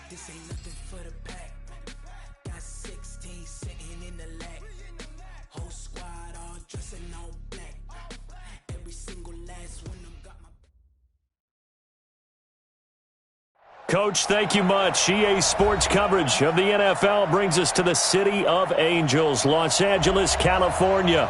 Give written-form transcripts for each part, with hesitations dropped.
This ain't nothing for the pack. Got 16 sitting in the lap. Whole squad all dressing all black. Every single last one of them got my... Coach, thank you much. EA Sports coverage of the NFL brings us to the City of Angels, Los Angeles, California.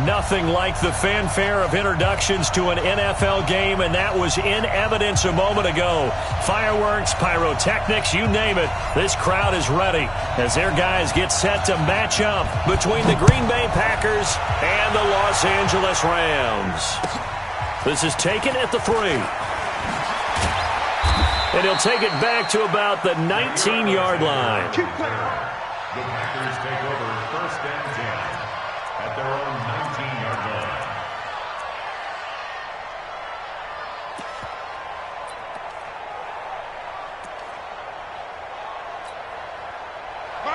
Nothing like the fanfare of introductions to an NFL game, and that was in evidence a moment ago. Fireworks, pyrotechnics, you name it. This crowd is ready as their guys get set to match up between the Green Bay Packers and the Los Angeles Rams. This is taken at the 3. And he'll take it back to about the 19-yard line. The Packers take over 1st and 10 at their own 19-yard line.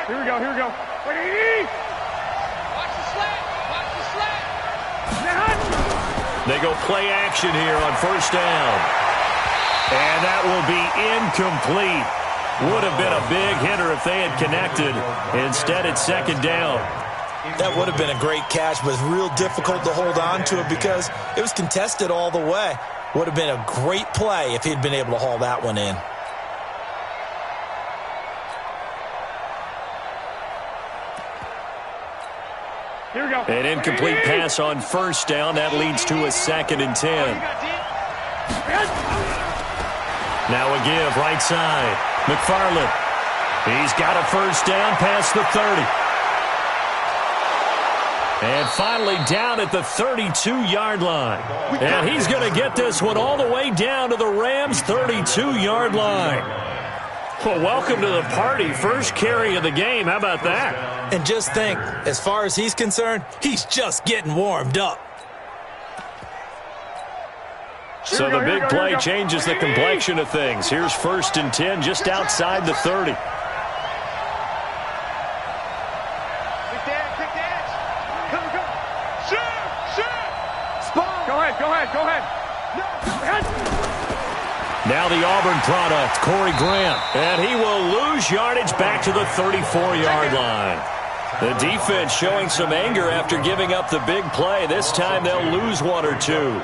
Here we go, here we go. Watch the slant, watch the slant. They go play action here on 1st down. And that will be incomplete. Would have been a big hitter if they had connected. Instead, it's 2nd down. That would have been a great catch, but it's real difficult to hold on to it because it was contested all the way. Would have been a great play if he'd been able to haul that one in. Here we go. An incomplete pass on 1st down. That leads to a 2nd and 10. Now a give, right side. McFarland. He's got a 1st down past the 30. And finally down at the 32-yard line. And he's going to get this one all the way down to the Rams' 32-yard line. Well, welcome to the party. First carry of the game. How about that? And just think, as far as he's concerned, he's just getting warmed up. So the big play changes the complexion of things. Here's 1st and 10 just outside the 30. Kick the edge. Come. Shoot. Spot. Go ahead. Now the Auburn product, Corey Grant. And he will lose yardage back to the 34-yard line. The defense showing some anger after giving up the big play. This time they'll lose 1 or 2. 2nd and 12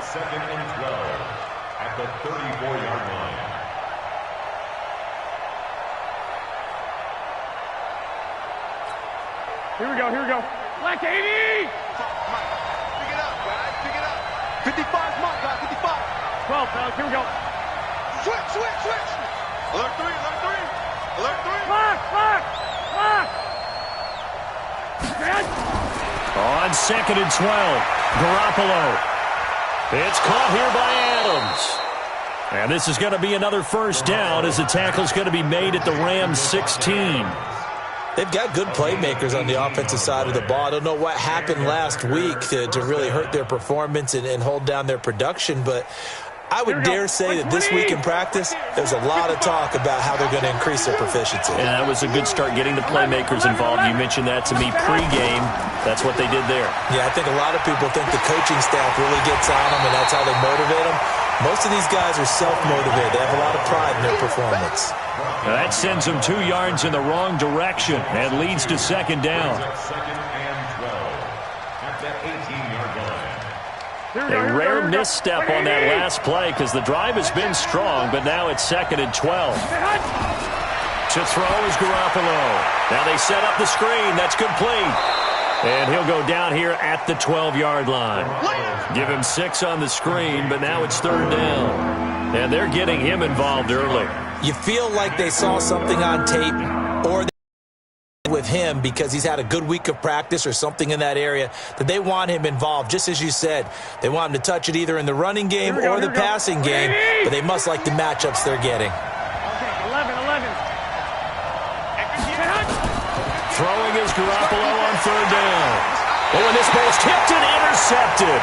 at the 34-yard line. Here we go. Black 80! Pick it up, guys. Pick it up. 55's mark, guys. 55. 12, fellas. Here we go. Switch. Alert 3. Lock. On 2nd and 12, Garoppolo. It's caught here by Adams. And this is going to be another 1st down as the tackle's going to be made at the Rams' 16. They've got good playmakers on the offensive side of the ball. I don't know what happened last week to really hurt their performance and hold down their production, but I would dare say that this week in practice, there's a lot of talk about how they're going to increase their proficiency. And that was a good start getting the playmakers involved. You mentioned that to me pregame. That's what they did there. Yeah, I think a lot of people think the coaching staff really gets on them, and that's how they motivate them. Most of these guys are self-motivated. They have a lot of pride in their performance. Now that sends them 2 yards in the wrong direction and leads to 2nd down. 2nd and 12 at the 18-yard line. A rare misstep on that last play because the drive has been strong, but now it's 2nd and 12. To throw is Garoppolo. Now they set up the screen. That's complete. And he'll go down here at the 12-yard line. Give him 6 on the screen, but now it's 3rd down. And they're getting him involved early. You feel like they saw something on tape or with him because he's had a good week of practice or something in that area that they want him involved. Just as you said, they want him to touch it either in the running game or the passing game, but they must like the matchups they're getting. Okay, 11. Throwing is Garoppolo on 3rd down. Oh, and this ball's tipped and intercepted.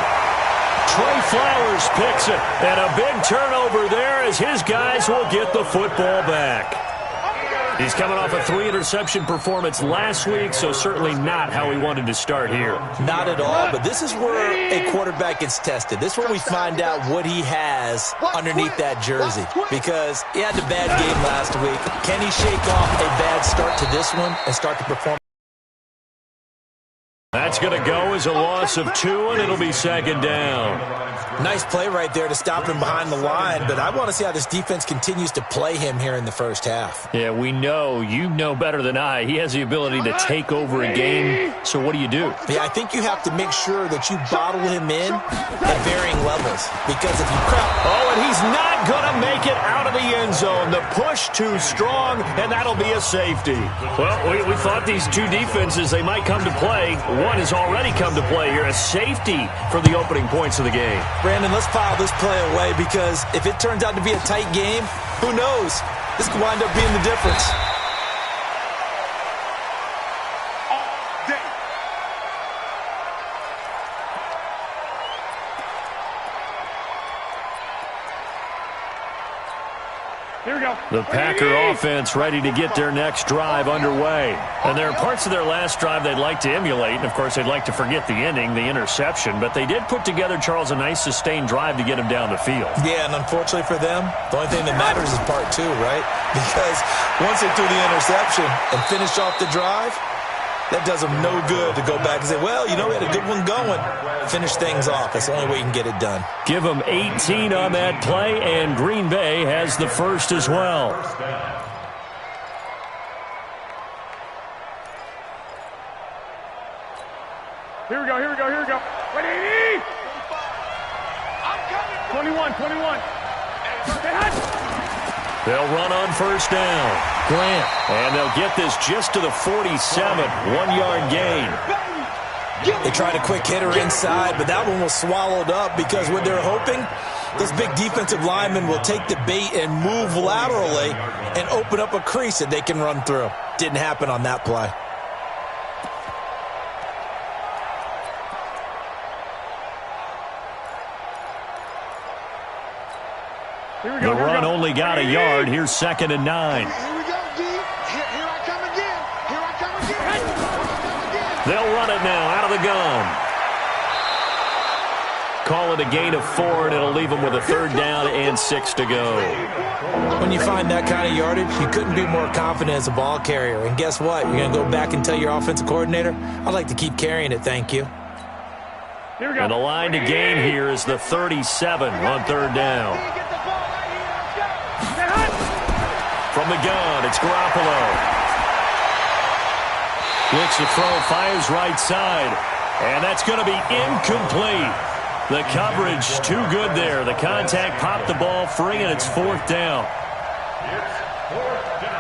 Trey Flowers picks it, and a big turnover there as his guys will get the football back. He's coming off a 3-interception performance last week, so certainly not how he wanted to start here. Not at all, but this is where a quarterback gets tested. This is where we find out what he has underneath that jersey, because he had a bad game last week. Can he shake off a bad start to this one and start to perform? That's going to go as a loss of 2, and it'll be second down. Nice play right there to stop him behind the line, but I want to see how this defense continues to play him here in the first half. Yeah, we know. You know better than I. He has the ability to take over a game, so what do you do? Yeah, I think you have to make sure that you bottle him in at varying levels, because if you crowd... Oh, and he's not going to make it out of the end zone. The push too strong, and that'll be a safety. Well, we thought these two defenses, they might come to play. One has already come to play here, a safety for the opening points of the game. Brandon, let's file this play away, because if it turns out to be a tight game, who knows? This could wind up being the difference. Here we go. The Packer offense ready to get their next drive underway. And there are parts of their last drive they'd like to emulate. And, of course, they'd like to forget the ending, the interception. But they did put together, Charles, a nice sustained drive to get him down the field. Yeah, and unfortunately for them, the only thing that matters is part 2, right? Because once they threw the interception and finished off the drive, that does them no good to go back and say, well, you know, we had a good one going. Finish things off. That's the only way you can get it done. Give them 18 on that play, and Green Bay has the first as well. Here we go, here we go, here we go. 180! I'm coming. 21. They'll run on first down. Grant. And they'll get this just to the 47. 1-yard gain. They tried a quick hitter inside, but that one was swallowed up, because what they're hoping, those big defensive linemen will take the bait and move laterally and open up a crease that they can run through. Didn't happen on that play. The run only got a yard. Here's 2nd and 9. Here we go, D. Here I come again. Here I come again. They'll run it now out of the gun. Call it a gain of 4, and it'll leave them with a 3rd down and 6 to go. When you find that kind of yardage, you couldn't be more confident as a ball carrier. And guess what? You're going to go back and tell your offensive coordinator, I'd like to keep carrying it, thank you. Here we go. And the line to gain here is the 37 on 3rd down. From the gun, it's Garoppolo. Looks to throw, fires right side. And that's going to be incomplete. The coverage too good there. The contact popped the ball free, and it's 4th down. It's 4th down.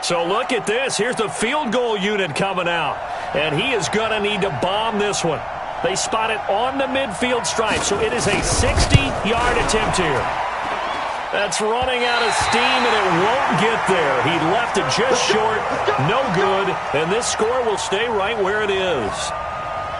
So look at this. Here's the field goal unit coming out. And he is going to need to bomb this one. They spot it on the midfield stripe, so it is a 60-yard attempt here. That's running out of steam, and it won't get there. He left it just short, no good, and this score will stay right where it is.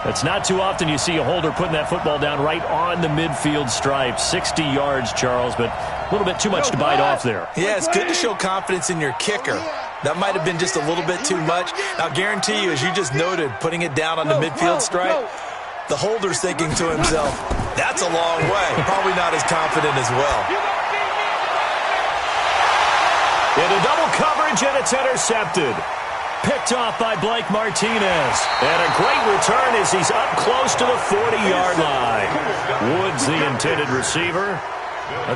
It's not too often you see a holder putting that football down right on the midfield stripe. 60 yards, Charles, but a little bit too much to bite off there. Yeah, it's good to show confidence in your kicker. That might have been just a little bit too much. I'll guarantee you, as you just noted, putting it down on the midfield stripe, the holder's thinking to himself, that's a long way. Probably not as confident as well. Into double coverage, and it's intercepted. Picked off by Blake Martinez. And a great return as he's up close to the 40-yard line. Woods, the intended receiver.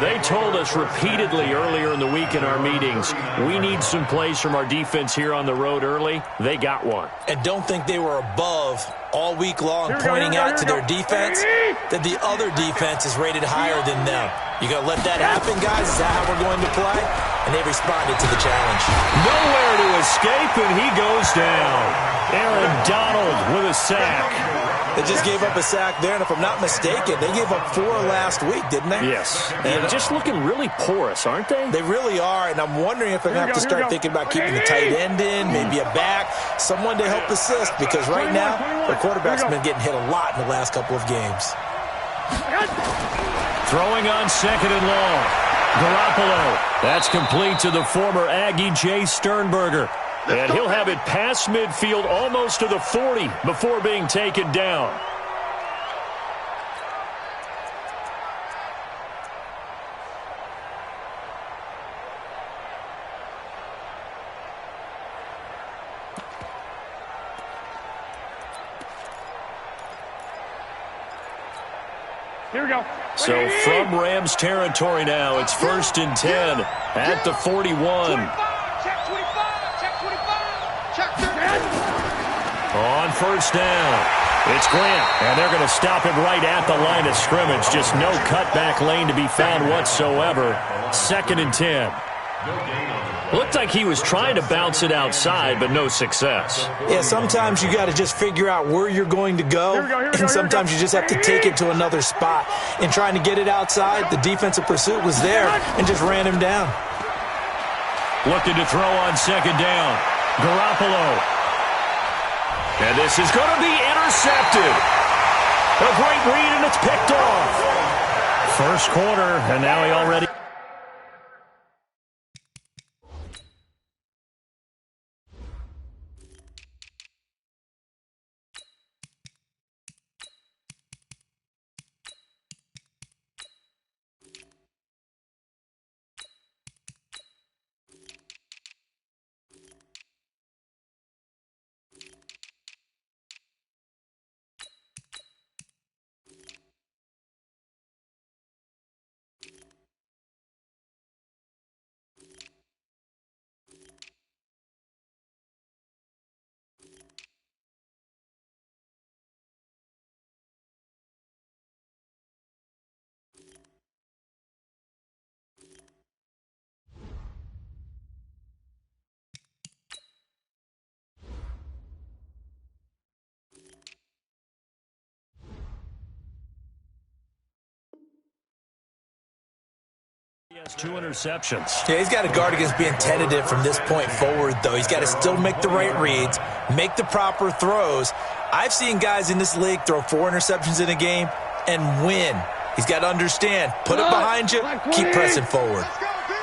They told us repeatedly earlier in the week in our meetings, we need some plays from our defense here on the road early. They got one. And don't think they were above all week long, pointing out to their defense that the other defense is rated higher than them. You going to let that happen, guys? Is that how we're going to play? And they responded to the challenge. Nowhere to escape, and he goes down. Aaron Donald with a sack. They just gave up a sack there, and if I'm not mistaken, they gave up 4 last week, didn't they? Yes. And just looking really porous, aren't they? They really are, and I'm wondering if they're going to have to start thinking about keeping the tight end in, maybe a back, someone to help assist, because right now, their quarterback's been getting hit a lot in the last couple of games. Throwing on 2nd and long. Garoppolo. That's complete to the former Aggie, Jay Sternberger. And he'll have it past midfield almost to the 40 before being taken down. Here we go. So from Rams territory now, it's 1st and 10 at the 41. 25, check 25, check 25, check 30. On 1st down, it's Grant, and they're going to stop him right at the line of scrimmage. Just no cutback lane to be found whatsoever. 2nd and 10. Looked like he was trying to bounce it outside, but no success. Yeah, sometimes you got to just figure out where you're going to go, and sometimes you just have to take it to another spot. In trying to get it outside, the defensive pursuit was there and just ran him down. Looking to throw on 2nd down. Garoppolo. And this is going to be intercepted. A great read, and it's picked off. First quarter, and now he already... He has 2 interceptions. Yeah, he's got to guard against being tentative from this point forward, though. He's got to still make the right reads, make the proper throws. I've seen guys in this league throw 4 interceptions in a game and win. He's got to understand, put it behind you, keep pressing forward.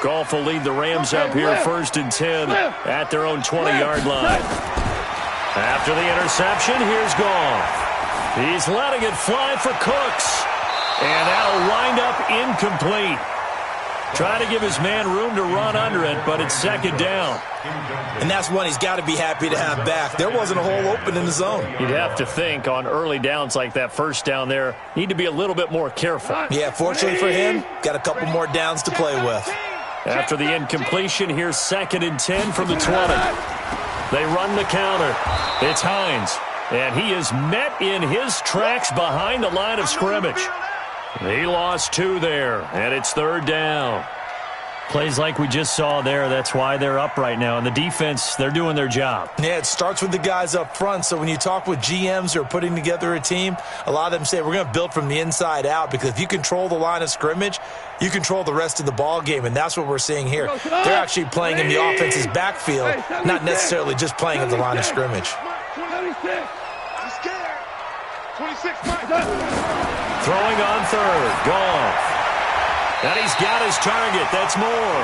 Goff will lead the Rams up here 1st and 10 at their own 20-yard line. After the interception, here's Goff. He's letting it fly for Cooks. And that'll wind up incomplete. Trying to give his man room to run under it, but it's 2nd down. And that's one he's got to be happy to have back. There wasn't a hole open in the zone. You'd have to think on early downs like that 1st down there, need to be a little bit more careful. Yeah, fortunately for him, got a couple more downs to play with. After the incompletion, here's 2nd and 10 from the 20. They run the counter. It's Hines, and he is met in his tracks behind the line of scrimmage. He lost 2 there, and it's 3rd down. Plays like we just saw there, that's why they're up right now. And the defense, they're doing their job. Yeah, it starts with the guys up front. So when you talk with GMs who are putting together a team, a lot of them say we're going to build from the inside out, because if you control the line of scrimmage, you control the rest of the ball game, and that's what we're seeing here. They're actually playing in the offense's backfield, not necessarily just playing at the line of scrimmage. 26, Throwing on 3rd, Goff. And he's got his target. That's more.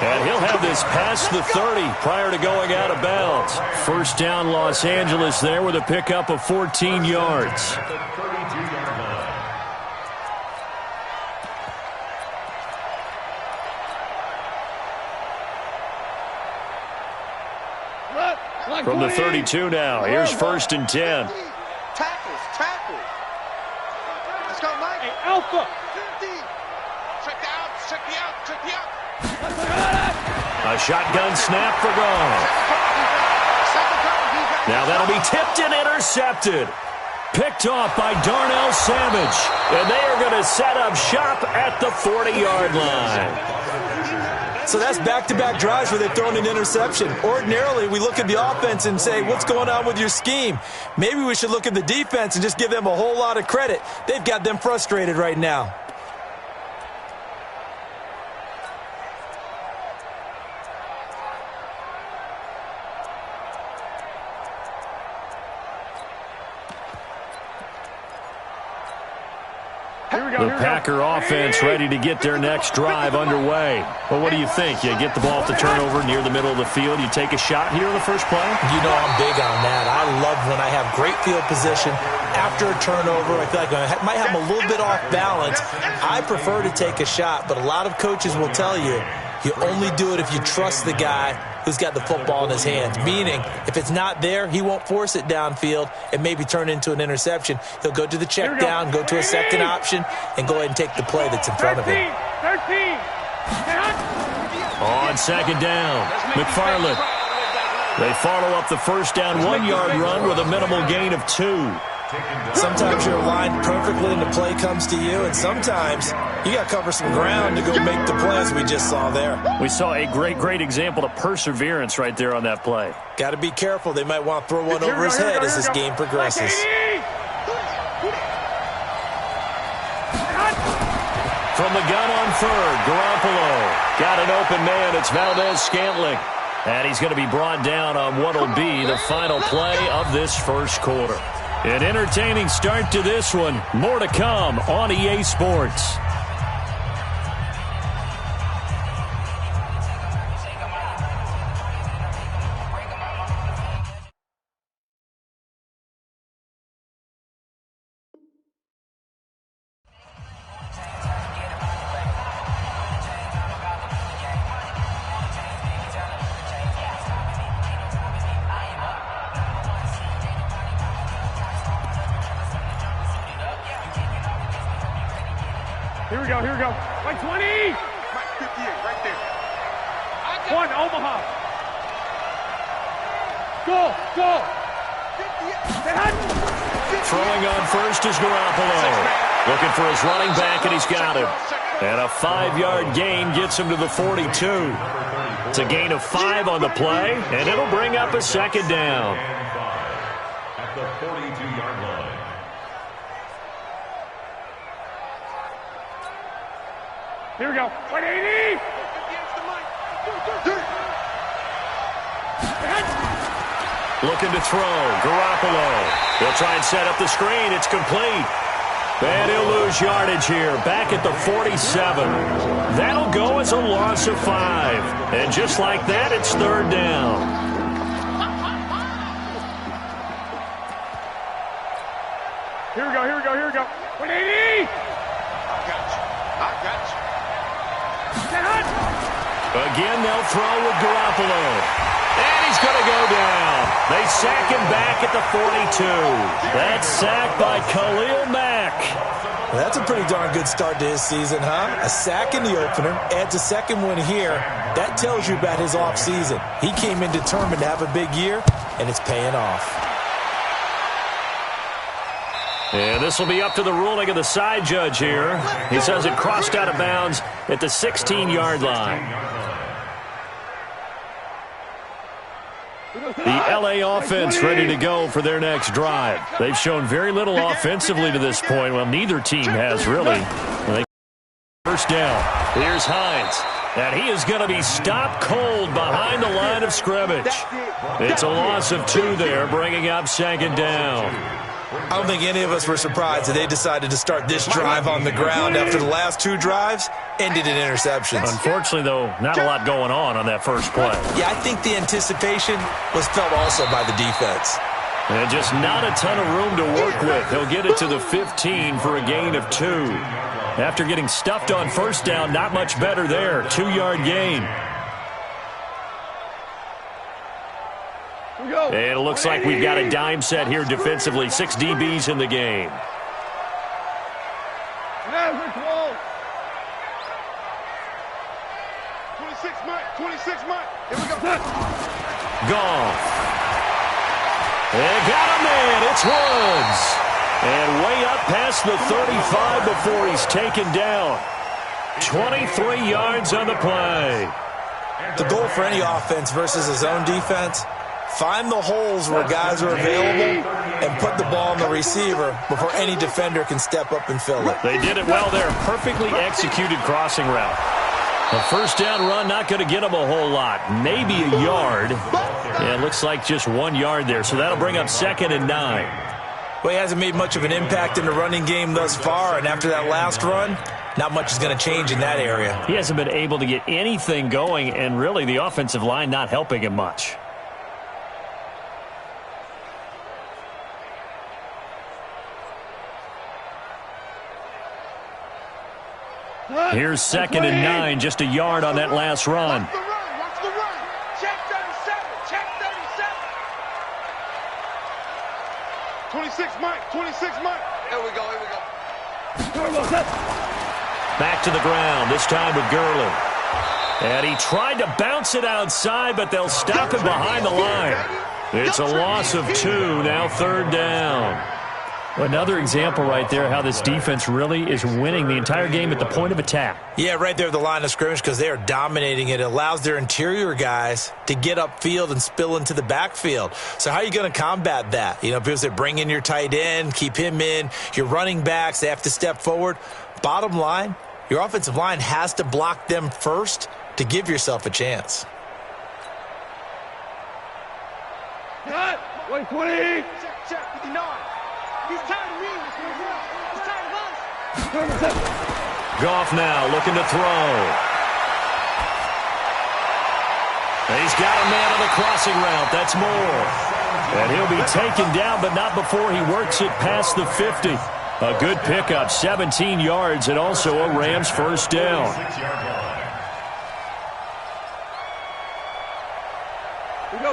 And he'll have this past the 30 prior to going out of bounds. 1st down, Los Angeles there with a pickup of 14 yards. From the 32 now, here's 1st and 10. Tackles. Let's go, Mike. Hey, Alpha. 50. Check the out. A shotgun snap for Goff. Now that'll be tipped and intercepted. Picked off by Darnell Savage. And they are going to set up shop at the 40-yard line. So that's back-to-back drives where they've thrown an interception. Ordinarily, we look at the offense and say, what's going on with your scheme? Maybe we should look at the defense and just give them a whole lot of credit. They've got them frustrated right now. The Packer offense ready to get their next drive underway. Well, what do you think? You get the ball off the turnover near the middle of the field. You take a shot here in the first play? You know I'm big on that. I love when I have great field position after a turnover. I feel like I might have a little bit off balance. I prefer to take a shot, but a lot of coaches will tell you, you only do it if you trust the guy who's got the football in his hands. Meaning, if it's not there, he won't force it downfield and maybe turn it into an interception. He'll go to the check down, go to a second option, and go ahead and take the play that's in front of him. 13. On second down, McFarland. They follow up the first down 1-yard run with a minimal gain of 2. Sometimes you're aligned perfectly and the play comes to you, and sometimes you got to cover some ground to go make the play, as we just saw there. We saw a great example of perseverance right there on that play. Got to be careful. They might want to throw one over his head as this game progresses. From the gun on third, Garoppolo got an open man. It's Valdez-Scantling. And he's going to be brought down on what will be the final play of this first quarter. An entertaining start to this one. More to come on EA Sports. Here we go. Like 20. Right 58, right there. One, Omaha. Go. Throwing on first is Garoppolo. Looking for his running back, and he's got him. And a 5-yard gain gets him to the 42. It's a gain of 5 on the play, and it'll bring up a second down. At the 42-yard line. Here we go. 180. Looking to throw. Garoppolo. He'll try and set up the screen. It's complete. And he'll lose yardage here. Back at the 47. That'll go as a loss of 5. And just like that, it's third down. Here we go. 180. I got you. Again, they'll throw with Garoppolo. And he's going to go down. They sack him back at the 42. That's sacked by Khalil Mack. Well, that's a pretty darn good start to his season, huh? A sack in the opener, adds a second one here. That tells you about his offseason. He came in determined to have a big year, and it's paying off. And this will be up to the ruling of the side judge here. He says it crossed out of bounds at the 16-yard line. The LA offense ready to go for their next drive. They've shown very little offensively to this point. Well, neither team has really. First down. Here's Hines. And he is going to be stopped cold behind the line of scrimmage. It's a loss of 2 there, bringing up second down. I don't think any of us were surprised that they decided to start this drive on the ground after the last 2 drives ended in interceptions. Unfortunately, though, not a lot going on that first play. Yeah, I think the anticipation was felt also by the defense. And just not a ton of room to work with. He'll get it to the 15 for a gain of 2. After getting stuffed on first down, not much better there. 2-yard gain. And it looks like we've got a dime set here defensively. 6 DBs in the game. 26 Mike. Here we go. Goff. They got a man. It's Woods. And way up past the 35 before he's taken down. 23 yards on the play. The goal for any offense versus his own defense, find the holes where guys are available and put the ball on the receiver before any defender can step up and fill it. They did it well there. Perfectly executed crossing route. A first down run, not going to get him a whole lot. Maybe a yard. Yeah, it looks like just 1 yard there, so that'll bring up 2nd and 9. Well, he hasn't made much of an impact in the running game thus far, and after that last run, not much is going to change in that area. He hasn't been able to get anything going, and really the offensive line not helping him much. Here's 2nd and 9, just a yard on that last run. Watch the run. Check 37. Check 37. 26, Mike. 26, Mike. Here we go. Back to the ground, this time with Gurley. And he tried to bounce it outside, but they'll stop him behind the line. It's a loss of 2, now 3rd down. Another example right there how this defense really is winning the entire game at the point of attack. Yeah, right there at the line of scrimmage because they are dominating it. It allows their interior guys to get upfield and spill into the backfield. So how are you going to combat that? You know, because they bring in your tight end, keep him in. Your running backs, they have to step forward. Bottom line, your offensive line has to block them first to give yourself a chance. Cut. 120. Check 59. He's tired of me. He's tired of us. Goff now looking to throw. He's got a man on the crossing route. That's Moore. And he'll be taken down, but not before he works it past the 50. A good pickup, 17 yards, and also a Rams first down.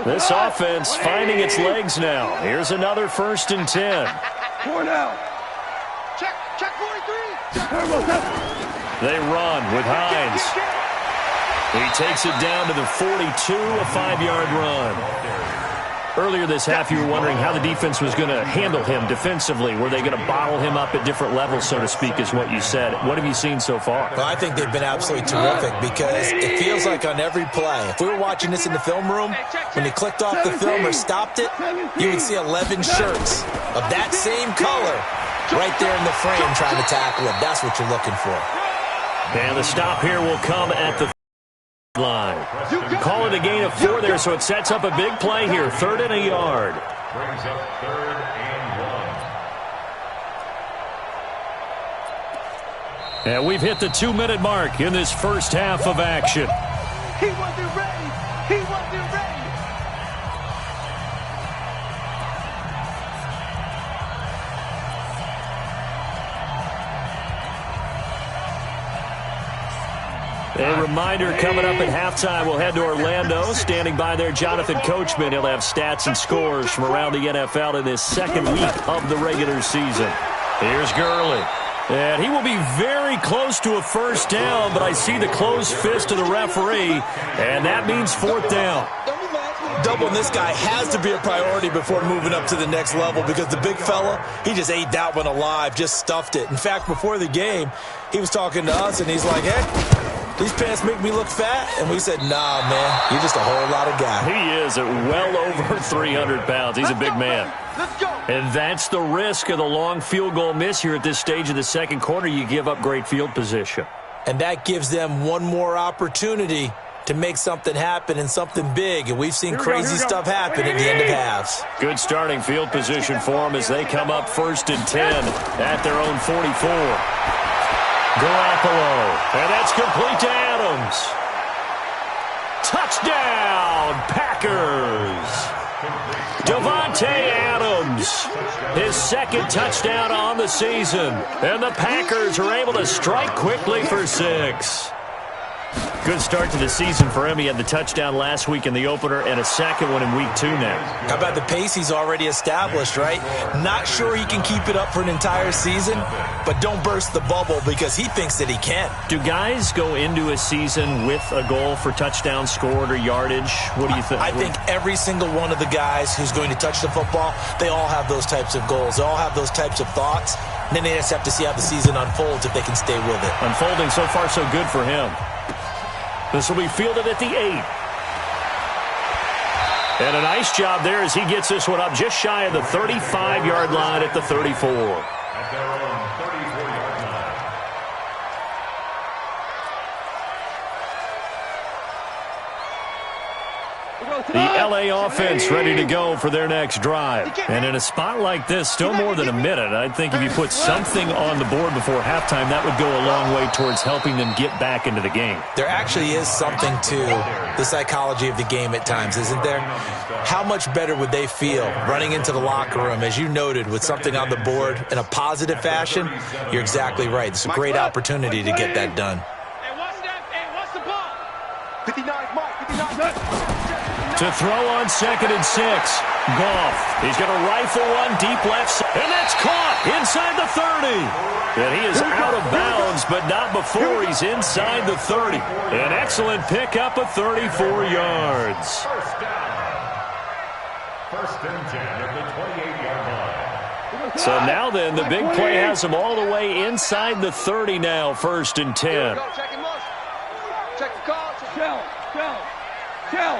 This offense finding its legs now. Here's another 1st and 10. 4 now. Check 43. They run with Hines. He takes it down to the 42, a 5-yard run. Earlier this half, you were wondering how the defense was going to handle him defensively. Were they going to bottle him up at different levels, so to speak, is what you said. What have you seen so far? Well, I think they've been absolutely terrific because it feels like on every play, if we were watching this in the film room, when he clicked off the film or stopped it, you would see 11 shirts of that same color right there in the frame trying to tackle him. That's what you're looking for. And the stop here will come at the line. Call it a gain of 4 there, so it sets up a big play here. 3rd and a yard. Brings up 3rd and 1. And we've hit the 2-minute mark in this first half of action. He wasn't ready. He wasn't ready. A reminder coming up at halftime, we'll head to Orlando. Standing by there, Jonathan Coachman. He'll have stats and scores from around the NFL in this 2nd week of the regular season. Here's Gurley. And he will be very close to a first down, but I see the closed fist of the referee, and that means 4th down. Doubling this guy has to be a priority before moving up to the next level because the big fella, he just ate that one alive, just stuffed it. In fact, before the game, he was talking to us, and he's like, hey, these pants make me look fat? And we said, nah, man, you're just a whole lot of guy. He is at well over 300 pounds. He's a big man. Let's go. And that's the risk of the long field goal miss here at this stage of the 2nd quarter. You give up great field position. And that gives them one more opportunity to make something happen and something big. And we've seen crazy stuff happen at the end of halves. Good starting field position for them as they come up 1st and 10 at their own 44. Garoppolo, and that's complete to Adams. Touchdown, Packers. Davante Adams, his 2nd touchdown on the season. And the Packers are able to strike quickly for 6. Good start to the season for him. He had the touchdown last week in the opener and a 2nd one in week 2 now. How about the pace he's already established, right? Not sure he can keep it up for an entire season, but don't burst the bubble because he thinks that he can. Do guys go into a season with a goal for touchdowns scored or yardage? What do you think? I think every single one of the guys who's going to touch the football, they all have those types of goals. They all have those types of thoughts. And then they just have to see how the season unfolds if they can stay with it. Unfolding so far so good for him. This will be fielded at the 8. And a nice job there as he gets this one up just shy of the 35-yard line at the 34. At their own 34-yard line. The LA offense ready to go for their next drive. And in a spot like this, still more than a minute. I think if you put something on the board before halftime, that would go a long way towards helping them get back into the game. There actually is something to the psychology of the game at times, isn't there? How much better would they feel running into the locker room, as you noted, with something on the board in a positive fashion? You're exactly right. It's a great opportunity to get that done. Hey, what's the ball? 59, Mike, 59. To throw on 2nd and 6. Goff. He's going to rifle one deep left side. And that's caught inside the 30. And he is out of bounds, but not before he's inside the 30. An excellent pickup of 34 yards. First down. First and 10 at the 28-yard line. So now then, the big play has him all the way inside the 30 now, 1st and 10. Check him out. Check the call. Kill.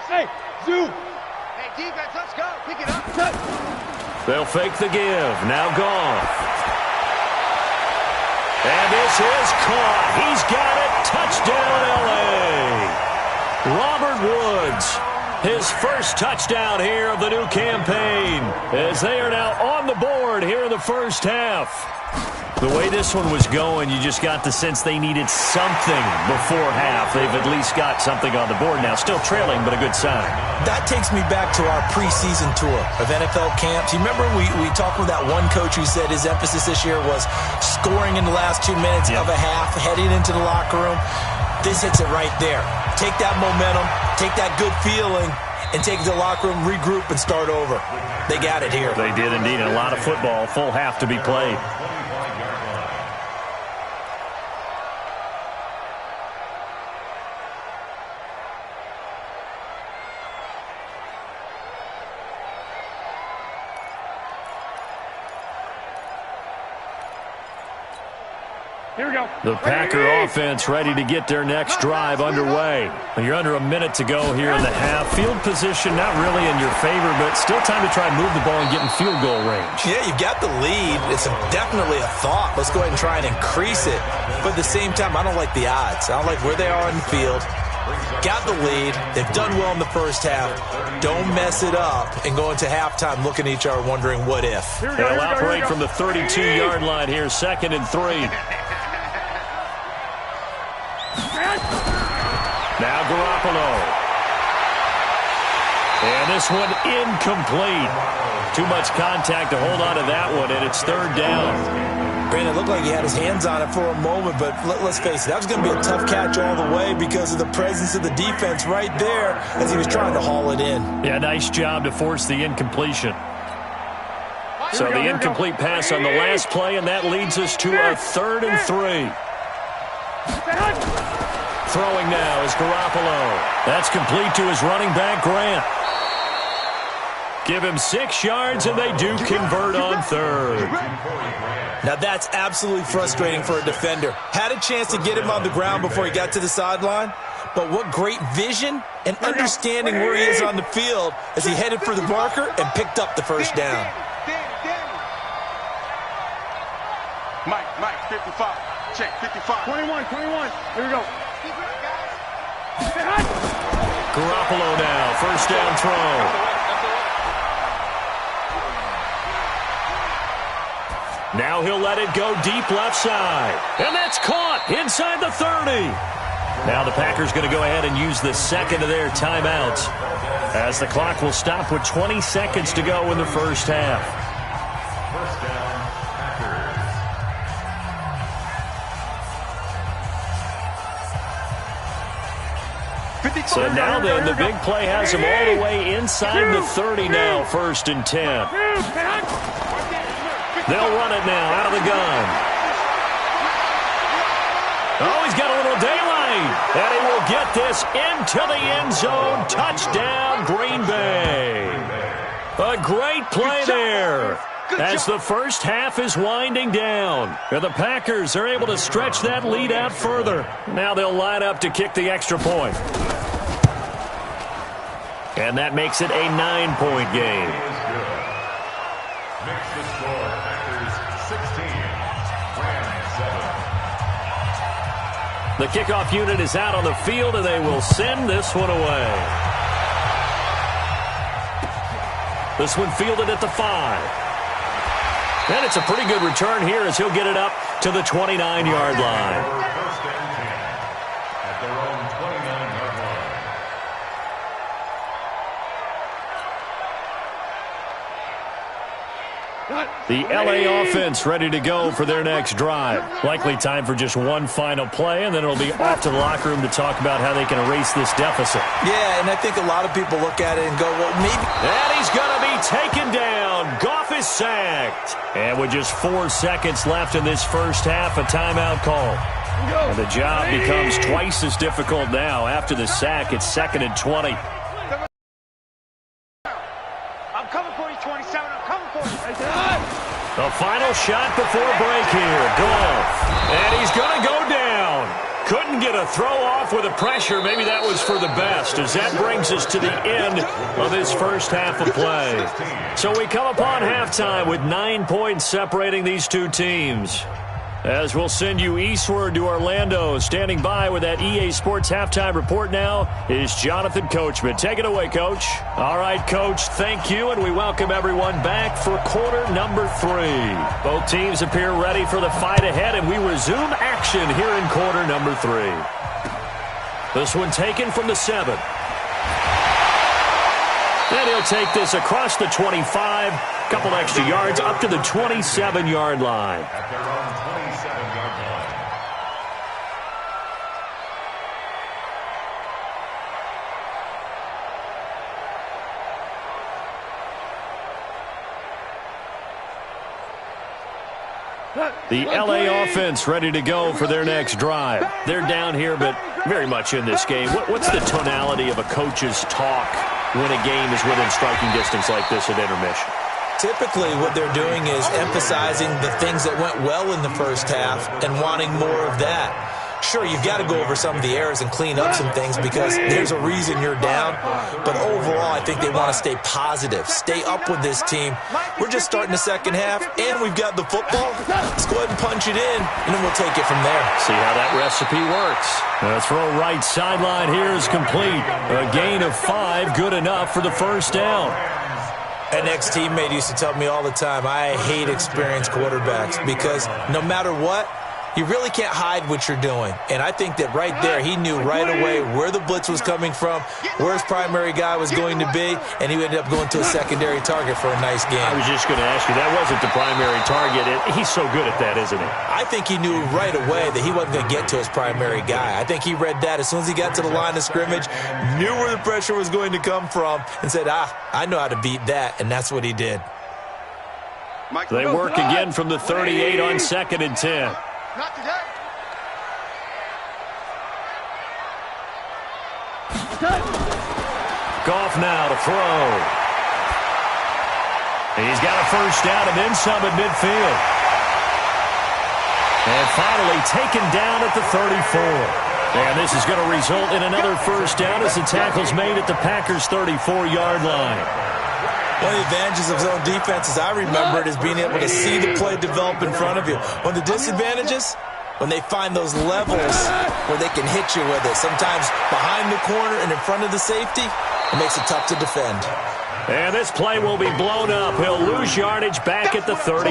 Hey, Zoo. Hey, defense, let's go. Pick it up. They'll fake the give. Now Goff. And this is caught. He's got it. Touchdown, L.A. Robert Woods. His first touchdown here of the new campaign, as they are now on the board here in the first half. The way this one was going, you just got the sense they needed something before half. They've at least got something on the board now. Still trailing, but a good sign. That takes me back to our preseason tour of NFL camps. You remember we talked with that one coach who said his emphasis this year was scoring in the last 2 minutes of a half, heading into the locker room. This hits it right there. Take that momentum, take that good feeling, and take it to the locker room, regroup, and start over. They got it here. They did indeed. And a lot of football, full half to be played. Here we go. The Packer offense ready to get their next drive underway. You're under a minute to go here in the half. Field position not really in your favor, but still time to try and move the ball and get in field goal range. Yeah, you've got the lead. It's definitely a thought. Let's go ahead and try and increase it. But at the same time, I don't like the odds. I don't like where they are in the field. Got the lead. They've done well in the first half. Don't mess it up and go into halftime looking at each other wondering what if. They'll operate from the 32-yard line here, 2nd and 3. Now Garoppolo. And this one incomplete. Too much contact to hold on to that one, and it's 3rd down. Brandon, it looked like he had his hands on it for a moment, but let's face it, that was going to be a tough catch all the way because of the presence of the defense right there as he was trying to haul it in. Yeah, nice job to force the incompletion. So the incomplete pass on the last play, and that leads us to a 3rd and 3. Throwing now is Garoppolo. That's complete to his running back, Grant. Give him 6 yards, and they do convert on 3rd. Now that's absolutely frustrating for a defender. Had a chance to get him on the ground before he got to the sideline, but what great vision and understanding where he is on the field as he headed for the marker and picked up the first down. Mike, 55. Check, 55. 21. Here we go. Garoppolo now, first down throw. Now he'll let it go deep left side. And that's caught inside the 30. Now the Packers going to go ahead and use the second of their timeouts, as the clock will stop with 20 seconds to go in the first half. First down, Packers. So now then, the big play has him all the way inside the 30 now, 1st and 10. They'll run it now out of the gun. Oh, he's got a little daylight. And he will get this into the end zone. Touchdown, Green Bay. A great play there. As the first half is winding down, and the Packers are able to stretch that lead out further. Now they'll line up to kick the extra point. And that makes it a 9-point game. Makes the score Packers 16, Rams 7. The kickoff unit is out on the field, and they will send this one away. This one fielded at the 5. And it's a pretty good return here as he'll get it up to the 29-yard line. First and 10 at their own 29-yard line. The LA offense ready to go for their next drive. Likely time for just one final play, and then it'll be off to the locker room to talk about how they can erase this deficit. Yeah, and I think a lot of people look at it and go, well, maybe. And he's going to be taken down. Goff is sacked. And with just 4 seconds left in this first half, a timeout call. And the job becomes twice as difficult now. After the sack, it's 2nd and 20. I'm coming for you, 27. I'm coming for you. The final shot before break here. Goff. And he's going to go down. Couldn't get a throw off with the pressure. Maybe that was for the best, as that brings us to the end of this first half of play. So we come upon halftime with 9 points separating these two teams. As we'll send you eastward to Orlando, standing by with that EA Sports halftime report now is Jonathan Coachman. Take it away, Coach. All right, Coach, thank you, and we welcome everyone back for quarter number 3. Both teams appear ready for the fight ahead, and we resume action here in quarter number 3. This one taken from the 7. And he'll take this across the 25, couple extra yards up to the 27-yard line. At their own 27-yard line. The LA offense ready to go for their next drive. They're down here, but very much in this game. What's the tonality of a coach's talk when a game is within striking distance like this at intermission? Typically, what they're doing is emphasizing the things that went well in the first half and wanting more of that. Sure, you've got to go over some of the errors and clean up some things because there's a reason you're down. But overall, I think they want to stay positive, stay up with this team. We're just starting the second half, and we've got the football. Let's go ahead and punch it in, and then we'll take it from there. See how that recipe works. The throw right sideline here is complete. A gain of 5, good enough for the first down. An ex-teammate used to tell me all the time, I hate experienced quarterbacks because no matter what, you really can't hide what you're doing. And I think that right there, he knew right away where the blitz was coming from, where his primary guy was going to be, and he ended up going to a secondary target for a nice game. I was just going to ask you, that wasn't the primary target. He's so good at that, isn't he? I think he knew right away that he wasn't going to get to his primary guy. I think he read that as soon as he got to the line of scrimmage, knew where the pressure was going to come from, and said, I know how to beat that, and that's what he did. They work again from the 38 on 2nd and 10. Not today. Goff now to throw. He's got a first down and then some at midfield. And finally taken down at the 34. And this is going to result in another first down as the tackle's made at the Packers' 34-yard line. One of the advantages of zone defense, as I remember it, is being able to see the play develop in front of you. One of the disadvantages, when they find those levels where they can hit you with it, sometimes behind the corner and in front of the safety, it makes it tough to defend. And this play will be blown up. He'll lose yardage back at the 38.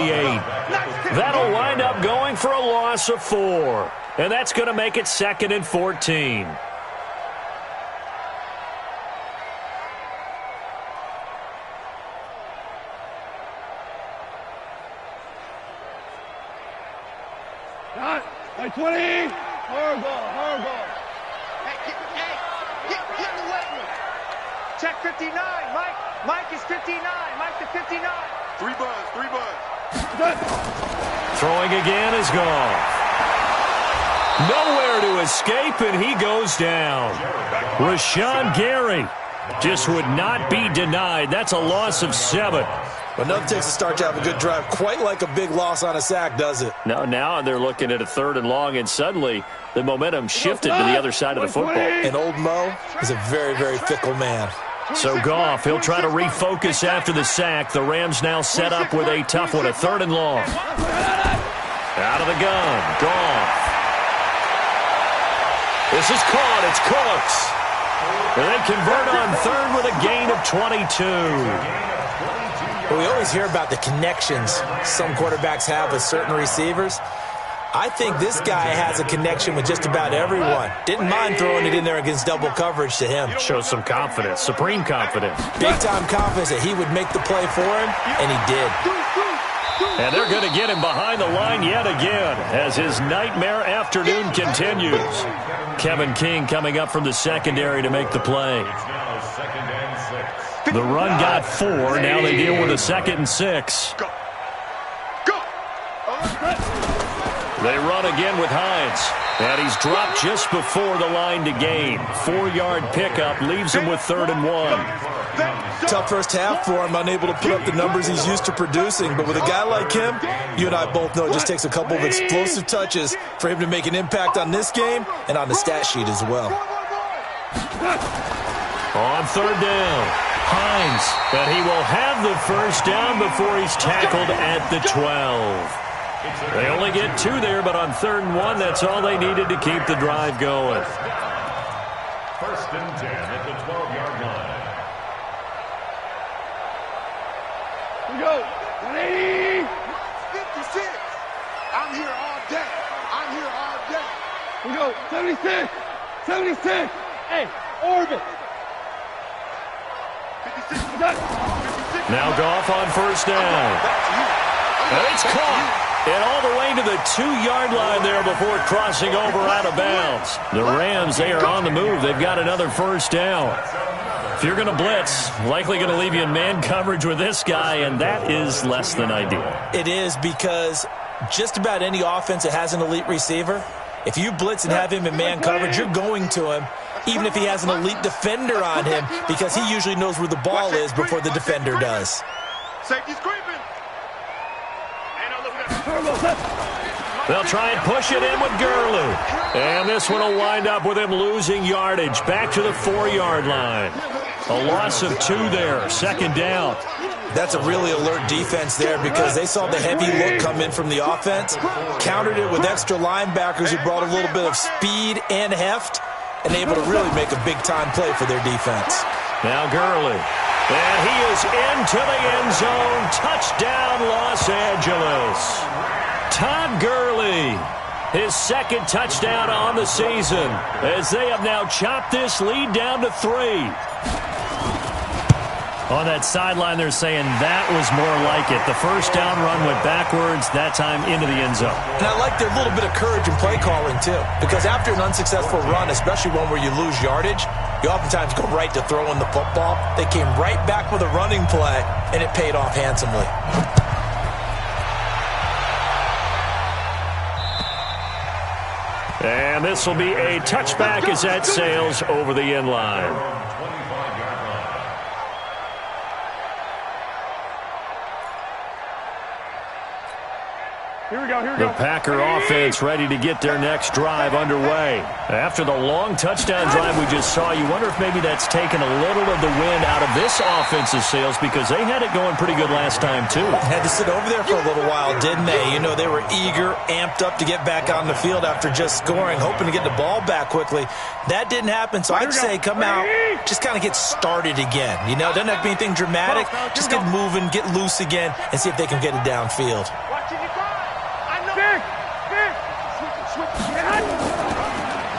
That'll wind up going for a loss of 4. And that's going to make it 2nd and 14. Hey, 20. Hard ball. Hey, get in the weight room. Check 59, Mike. Mike is 59. Mike to 59. 3 buns. Throwing again is gone. Nowhere to escape, and he goes down. Rashawn Gary just would not be denied. That's a loss of 7. But nothing takes a start to have a good drive, quite like a big loss on a sack, does it? No, now they're looking at a 3rd and long, and suddenly the momentum shifted to the other side of the football. And old Mo is a very, very fickle man. So Goff, he'll try to refocus after the sack. The Rams now set up with a tough one, a 3rd and long. Out of the gun, Goff. This is caught, it's Cooks. And they convert on 3rd with a gain of 22. Well, we always hear about the connections some quarterbacks have with certain receivers. I think this guy has a connection with just about everyone. Didn't mind throwing it in there against double coverage to him. Shows some confidence, supreme confidence. Big-time confidence that he would make the play for him, and he did. And they're going to get him behind the line yet again as his nightmare afternoon continues. Kevin King coming up from the secondary to make the play. The run got 4. Now they deal with a 2nd and 6. They run again with Hines. And he's dropped just before the line to gain. 4-yard pickup leaves him with 3rd and 1. Tough first half for him, unable to put up the numbers he's used to producing. But with a guy like him, you and I both know it just takes a couple of explosive touches for him to make an impact on this game and on the stat sheet as well. On 3rd down, Hines. And he will have the first down before he's tackled at the 12. They only get 2 there, but on 3rd and 1, that's all they needed to keep the drive going. 1st and 10 at the 12-yard line. Here we go. 180. 56. I'm here all day. I'm here all day. Here we go. 76. 76. Hey, orbit. 56. Now Goff on 1st down. And it's caught. And all the way to the 2-yard line there before crossing over out of bounds. The Rams, they are on the move. They've got another 1st down. If you're going to blitz, likely going to leave you in man coverage with this guy, and that is less than ideal. It is, because just about any offense that has an elite receiver, if you blitz and have him in man coverage, you're going to him, even if he has an elite defender on him, because he usually knows where the ball is before the defender does. Safety's creeping. They'll try and push it in with Gurley. And this one will wind up with him losing yardage back to the 4-yard line. A loss of 2 there, 2nd down. That's a really alert defense there because they saw the heavy look come in from the offense, countered it with extra linebackers who brought a little bit of speed and heft, and able to really make a big-time play for their defense. Now Gurley. And he is into the end zone. Touchdown, Los Angeles. Todd Gurley, his 2nd touchdown on the season, as they have now chopped this lead down to 3. On that sideline, they're saying that was more like it. The 1st down run went backwards, that time into the end zone. And I like their little bit of courage in play calling, too, because after an unsuccessful run, especially one where you lose yardage, you oftentimes go right to throwing the football. They came right back with a running play, and it paid off handsomely. And this will be a touchback as that sails over the end line. Here we go, here we The go. Packer offense ready to get their next drive underway. After the long touchdown drive we just saw, you wonder if maybe that's taken a little of the wind out of this offense's sails because they had it going pretty good last time, too. Had to sit over there for a little while, didn't they? You know, they were eager, amped up to get back on the field after just scoring, hoping to get the ball back quickly. That didn't happen, so I'd say come out, just kind of get started again. You know, doesn't have to be anything dramatic. Just get moving, get loose again, and see if they can get it downfield.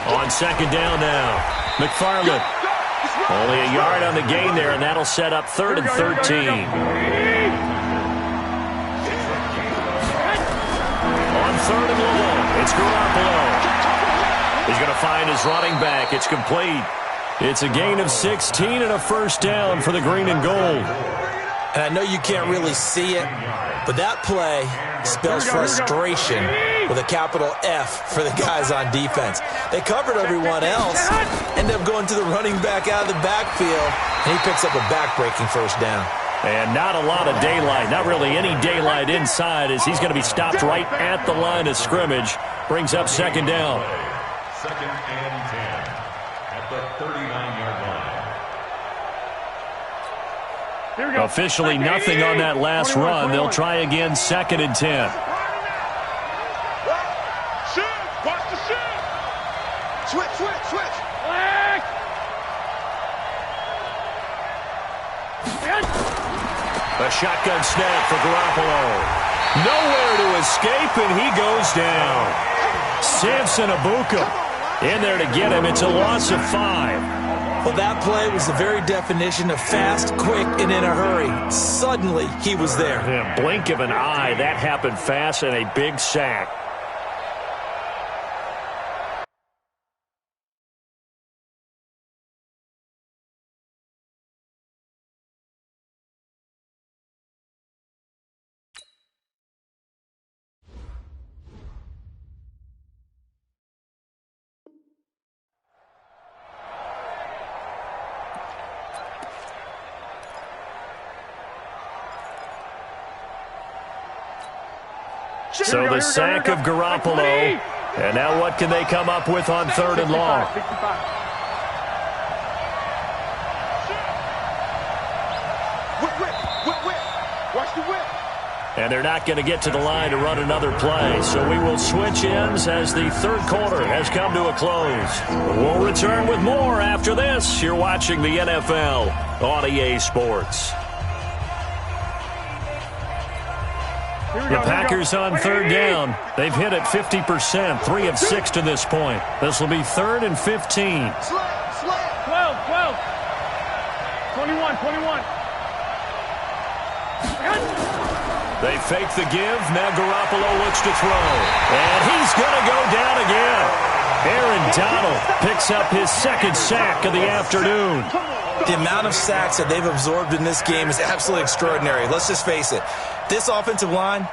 On 2nd down now, McFarland. Only a yard on the gain there, and that'll set up 3rd and 13. On 3rd and long, it's Garoppolo. He's going to find his running back. It's complete. It's a gain of 16 and a 1st down for the green and gold. And I know you can't really see it, but that play spells frustration with a capital F for the guys on defense. They covered everyone else, end up going to the running back out of the backfield, and he picks up a back-breaking 1st down. And not a lot of daylight, not really any daylight inside, as he's going to be stopped right at the line of scrimmage. Brings up second down. Second and 10 at the 39-yard line. Here we go. Officially nothing on that last 21, run. 21. They'll try again, second and 10. Shoot! Watch the shoot! Switch! A shotgun snap for Garoppolo. Nowhere to escape, and he goes down. Samson Abuka in there to get him. It's a loss of 5. Well, that play was the very definition of fast, quick, and in a hurry. Suddenly, he was there. Yeah, blink of an eye, that happened fast, and a big sack. So the sack of Garoppolo. And now what can they come up with on third and long? 65. Whip. Watch the whip. And they're not going to get to the line to run another play. So we will switch ends as the third quarter has come to a close. We'll return with more after this. You're watching the NFL on EA Sports. The Packers on third down. They've hit it 50%, 3 of 6 to this point. This will be third and 15. Slant. 12. 21. They fake the give. Now Garoppolo looks to throw. And he's going to go down again. Aaron Donald picks up his second sack of the afternoon. The amount of sacks that they've absorbed in this game is absolutely extraordinary. Let's just face it. This offensive line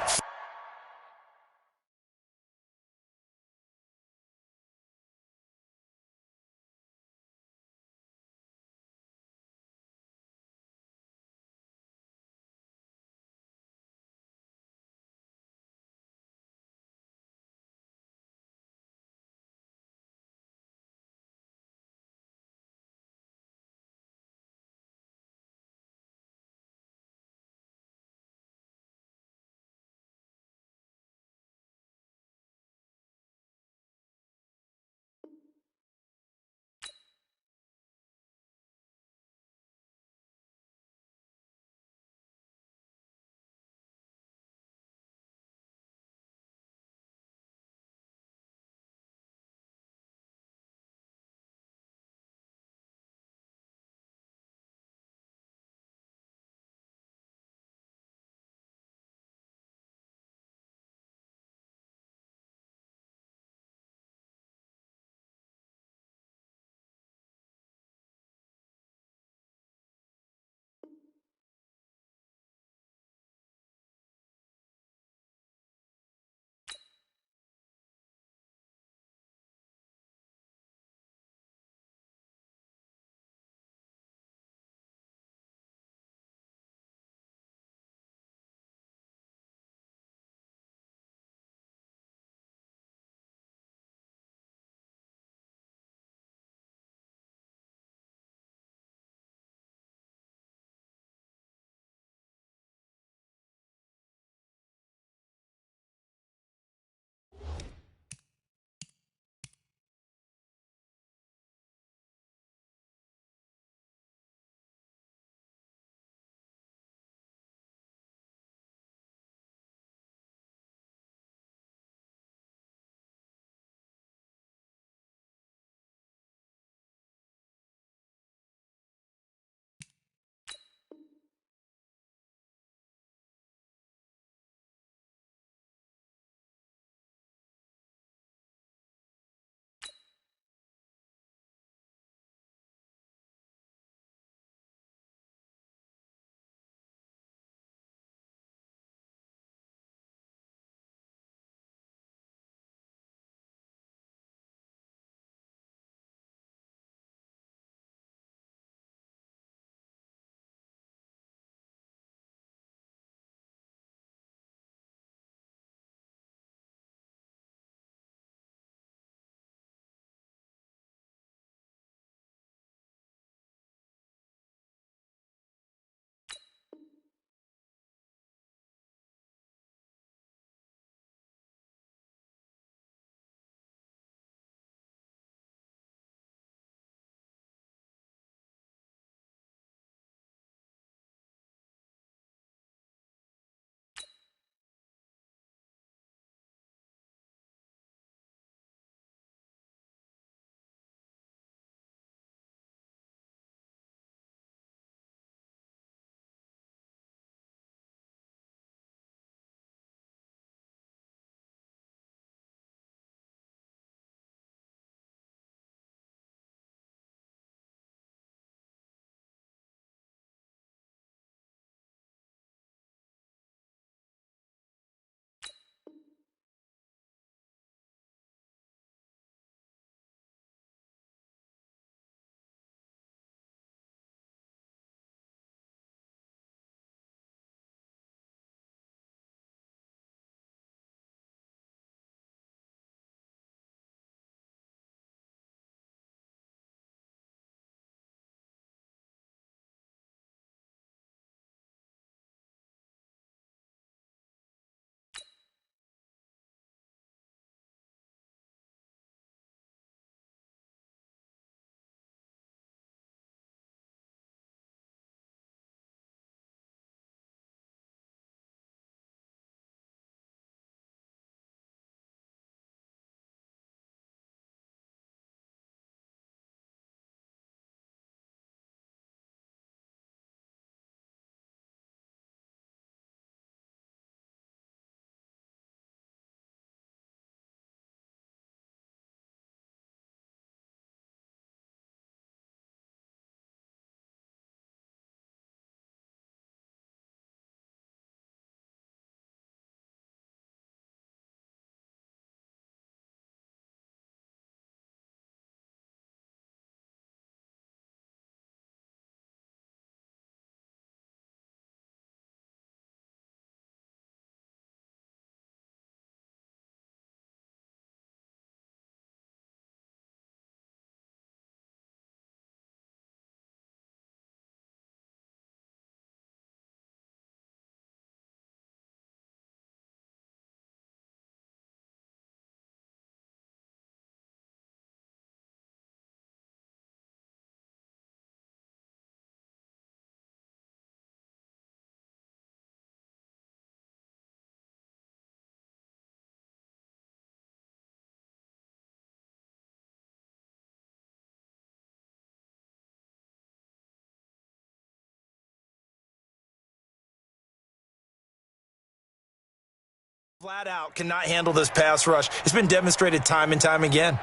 Flat out cannot handle this pass rush. It's been demonstrated time and time again.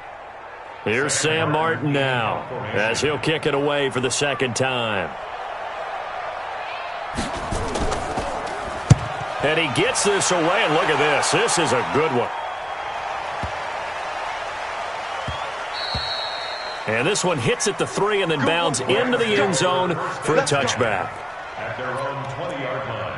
Here's Sam Martin now as he'll kick it away for the second time. And he gets this away, and look at this. This is a good one. And this one hits at the 3 and then bounds into the end zone for a touchback. At their own 20-yard line.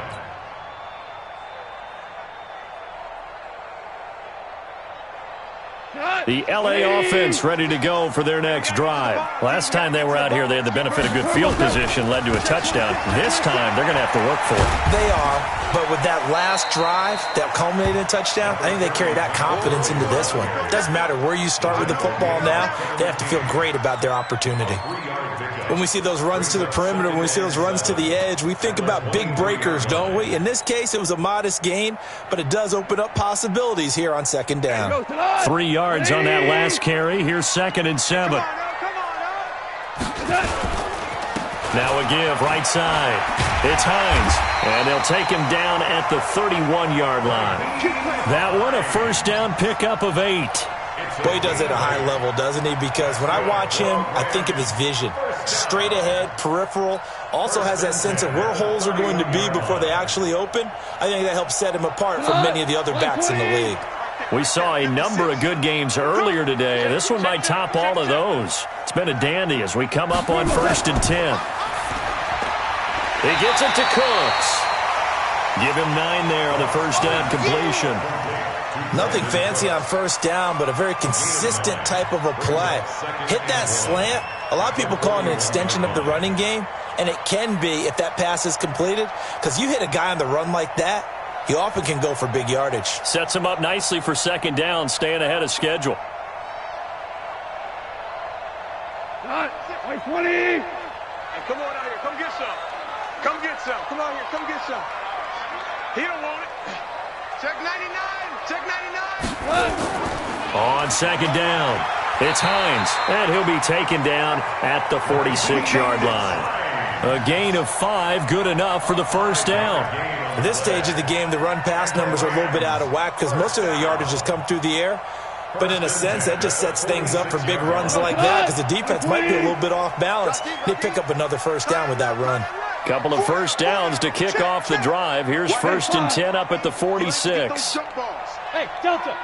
The LA offense ready to go for their next drive. Last time they were out here, they had the benefit of good field position, led to a touchdown. This time, they're going to have to work for it. They are, but with that last drive that culminated in a touchdown, I think they carry that confidence into this one. It doesn't matter where you start with the football now, they have to feel great about their opportunity. When we see those runs to the perimeter, when we see those runs to the edge, we think about big breakers, don't we? In this case, it was a modest gain, but it does open up possibilities here on second down. 3 yards on that last carry. Here's 2nd and 7. Now a give right side. It's Hines, and they'll take him down at the 31-yard line. That one, a first down pickup of 8. Boy, he does it at a high level, doesn't he? Because when I watch him, I think of his vision. Straight ahead, peripheral, also has that sense of where holes are going to be before they actually open. I think that helps set him apart from many of the other backs in the league. We saw a number of good games earlier today. This one might top all of those. It's been a dandy as we come up on 1st and 10. He gets it to Cooks. Give him 9 there on the first down completion. Nothing fancy on first down, but a very consistent type of a play. Hit that slant. A lot of people call it an extension of the running game, and it can be if that pass is completed, because you hit a guy on the run like that, he often can go for big yardage. Sets him up nicely for second down, staying ahead of schedule. 20. Hey, come on out here. Come get some. Come get some. Come on here. Come get some. He don't want it. Check 99. Check 99. On second down, it's Hines, and he'll be taken down at the 46-yard line. A gain of 5, good enough for the first down. At this stage of the game, the run-pass numbers are a little bit out of whack because most of the yardage has come through the air. But in a sense, that just sets things up for big runs like that because the defense might be a little bit off balance. They pick up another first down with that run. Couple of first downs to kick off the drive. Here's 1st and 10 up at the 46. Hey, Delta.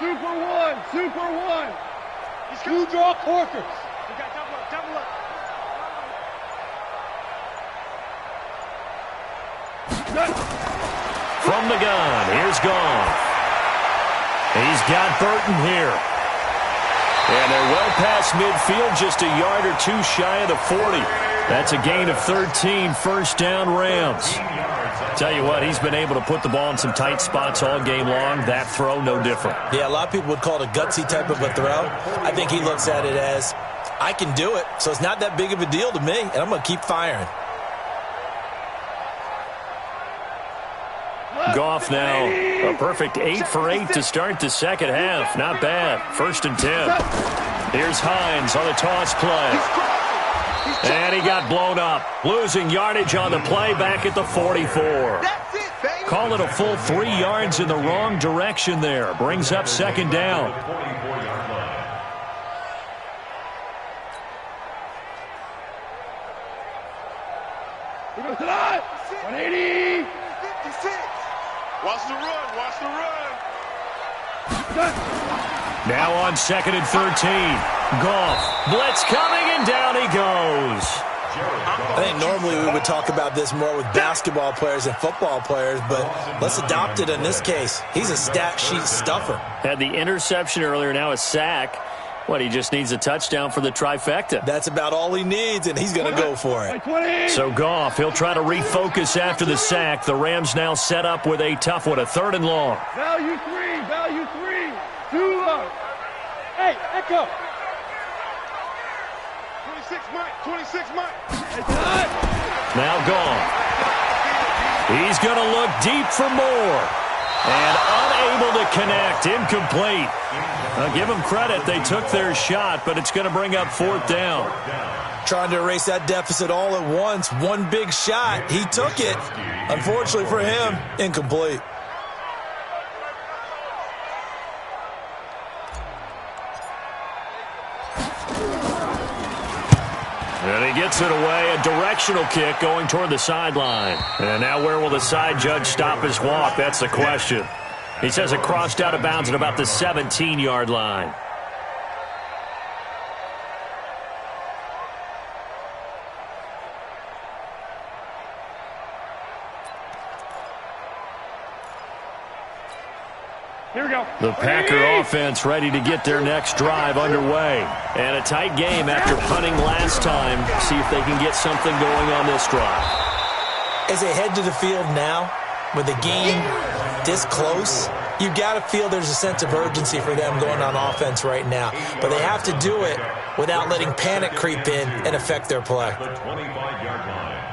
Super 1. Super 1. You draw corkers. You got double up. Double up. From the gun, here's Goff. He's got Burton here. And they're well past midfield, just a yard or 2 shy of the 40. That's a gain of 13, first down Rams. Tell you what, he's been able to put the ball in some tight spots all game long. That throw, no different. Yeah, a lot of people would call it a gutsy type of a throw. I think he looks at it as, I can do it, so it's not that big of a deal to me, and I'm going to keep firing. Goff now, a perfect 8 for 8 to start the second half. Not bad. 1st and 10. Here's Hines on the toss play. And he got blown up. Losing yardage on the play back at the 44. Call it a full 3 yards in the wrong direction there. Brings up second down. He goes to the 180. 56. Watch the run. Watch the run. Now on 2nd and 13. Goff, blitz coming, and down he goes. I think normally we would talk about this more with basketball players and football players, but let's adopt it in this case. He's a stat sheet stuffer. Had the interception earlier, now a sack. What, he just needs a touchdown for the trifecta. That's about all he needs, and he's going to go for it. So Goff, he'll try to refocus after the sack. The Rams now set up with a tough one, a 3rd and long. Value 3, value 3. Too low. Hey, Echo. 26 Mike, 26 Mike. Now Goff. He's going to look deep for more. And unable to connect, incomplete. I'll give them credit, they took their shot, but it's going to bring up 4th down. Trying to erase that deficit all at once. One big shot, he took it. Unfortunately for him, incomplete. Puts it away, a directional kick going toward the sideline. And now where will the side judge stop his walk? That's the question. He says it crossed out of bounds at about the 17-yard line. Here we go. The Packer offense ready to get their next drive underway. And a tight game after punting last time. See if they can get something going on this drive. As they head to the field now, with the game this close, you've got to feel there's a sense of urgency for them going on offense right now. But they have to do it without letting panic creep in and affect their play. The 25-yard line.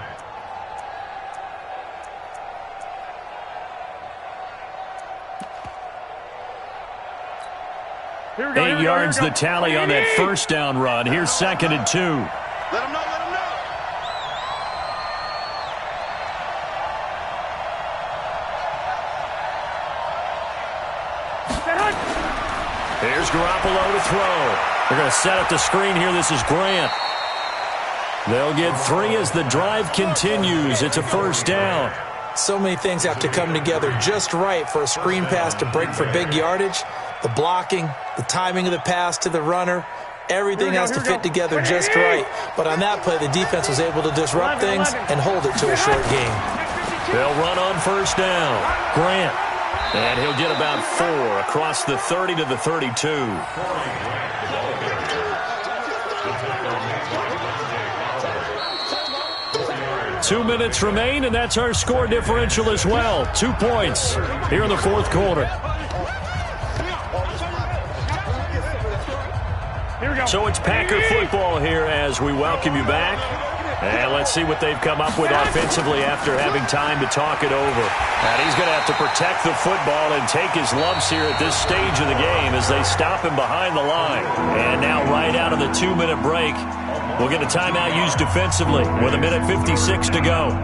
8 yards the tally on that first down run. Here's 2nd and 2. Let him know, let him know. Here's Garoppolo to throw. They're going to set up the screen here. This is Grant. They'll get 3 as the drive continues. It's a first down. So many things have to come together just right for a screen pass to break for big yardage. The blocking, the timing of the pass to the runner, everything has to fit together just right. But on that play, the defense was able to disrupt things and hold it to a short game. They'll run on first down. Grant. And he'll get about 4 across the 30 to the 32. 2 minutes remain, and that's our score differential as well. 2 points here in the fourth quarter. So it's Packer football here as we welcome you back. And let's see what they've come up with offensively after having time to talk it over. And he's going to have to protect the football and take his lumps here at this stage of the game as they stop him behind the line. And now right out of the 2-minute break, we'll get a timeout used defensively with 1:56 to go.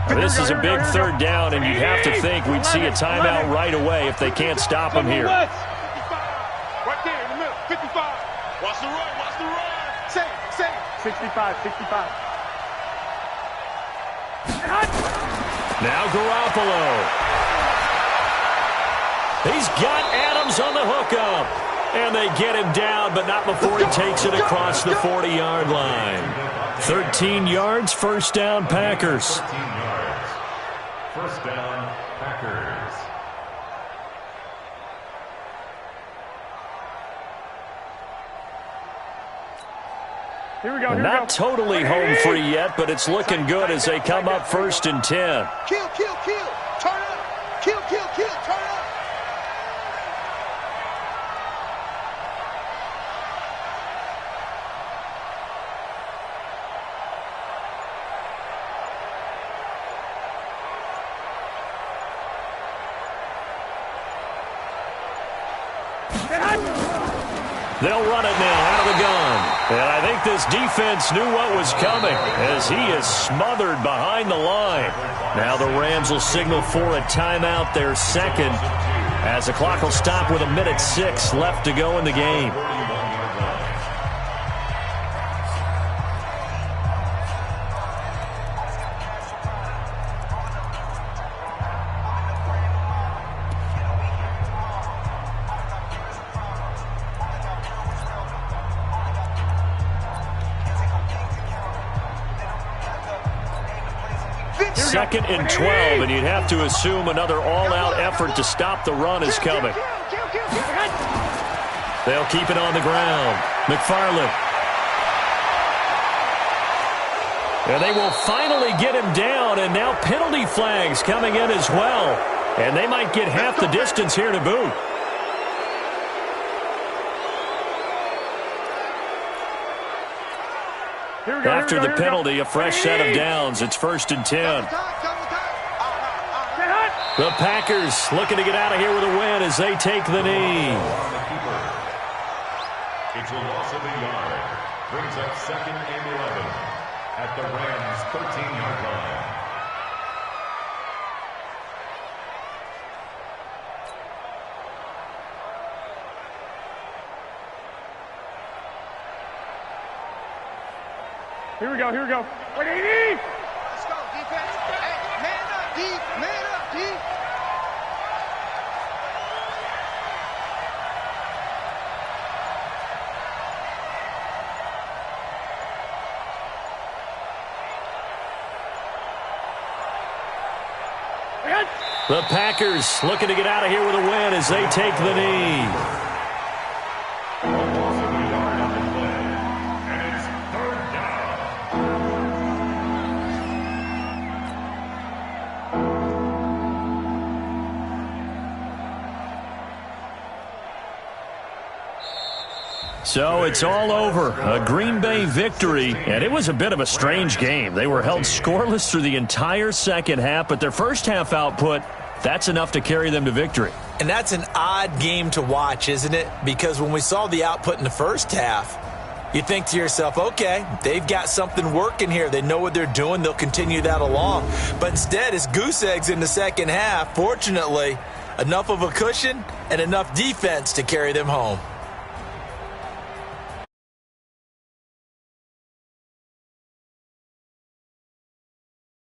This is a big third down, and you'd have to think we'd see a timeout right away if they can't stop him here. Right there in the middle, 55. Watch the run, watch the run. Say, 65. Now Garoppolo. He's got Adams on the hookup. And they get him down, but not before he takes it across the 40-yard line. 13 yards, first down, Packers. 13 yards. First down, Packers. Here we go. Not totally home free yet, but it's looking good as they come up 1st and 10. Kill. Turn up. Kill. Turn up. They'll run it now out of the gun. And I think this defense knew what was coming as he is smothered behind the line. Now the Rams will signal for a timeout, their second, as the clock will stop with 1:06 left to go in the game. Second and 12, and you'd have to assume another all-out effort to stop the run is coming. They'll keep it on the ground. McFarland. And they will finally get him down, and now penalty flags coming in as well. And they might get half the distance here to boot. After the penalty, a fresh set of downs. It's 1st and 10. The Packers looking to get out of here with a win as they take the knee. It's a loss of a yard. Brings up 2nd and 11 at the Rams' 13-yard line. Here we go. What do you need? Let's go, defense. Hey, man up, D. Man up, D. The Packers looking to get out of here with a win as they take the knee. Loss of a yard on the play, and it's third down. So it's all over. A Green Bay victory, and it was a bit of a strange game. They were held scoreless through the entire second half, but their first half output, that's enough to carry them to victory. And that's an odd game to watch, isn't it? Because when we saw the output in the first half, you think to yourself, okay, they've got something working here. They know what they're doing. They'll continue that along. But instead, it's goose eggs in the second half. Fortunately, enough of a cushion and enough defense to carry them home.